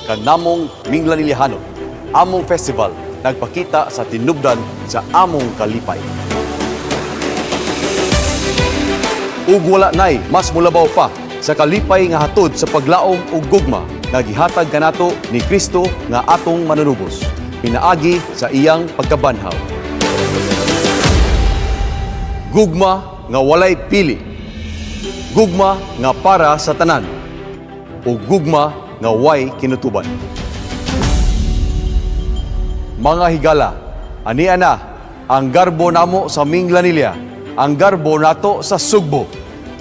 Kanamong Minglanilihanon, among festival nagpakita sa tinubdan sa among kalipay. Ug wala nay mas mulabaw pa sa kalipay nga hatod sa paglaom ug gugma nga gihatag kanato ni Kristo nga atong manunubos pinaagi sa iyang pagkabanhaw. Gugma nga walay pili, gugma nga para sa tanan, ug gugma nga way kinutuban. Mga higala, ania na ang garbo namo sa Minglanilla, ang garbo nato sa Sugbo,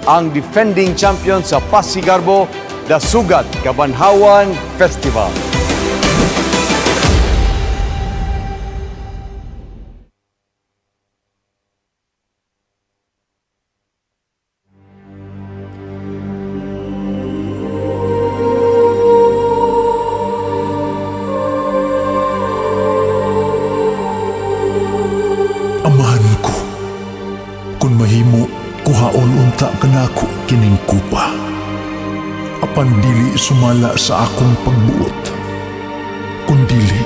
ang defending champion sa Pasigarbo, The Sugat Kabanhawan Festival. Amahan ko, kung mahimo, kuhaon unta kanako kining kupa. Apan dili sumala sa akong pagbuot, kundili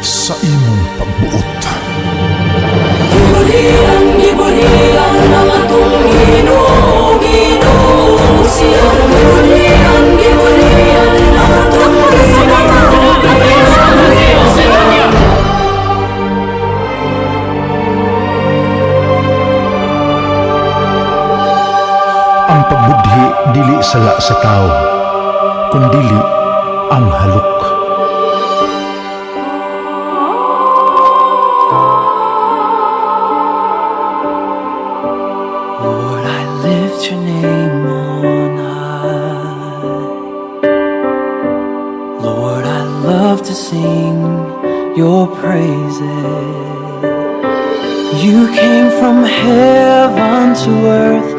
sa imong pagbuot. Gibulian ang atong Ginoo, Ginoo siya. Gibulian ang atong Ang pagbudhi dili sala sa tao, kundili ang halok. Lord, I lift your name on high. Lord, I love to sing your praises. You came from heaven to earth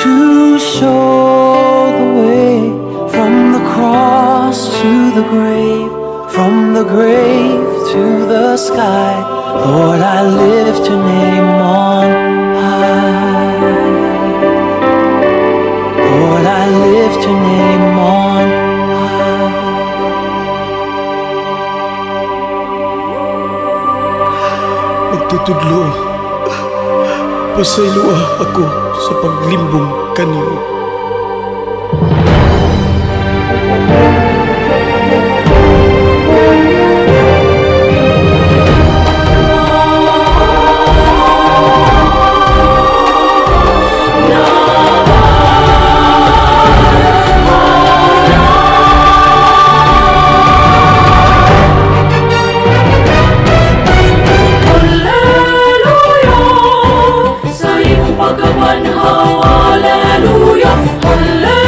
to show the way, from the cross to the grave, from the grave to the sky. Lord, I lift your name on high. Lord, I lift your name on high. Magtutudlo, pasayloa ako sa paglimbong kanimo. Hallelujah, hallelujah.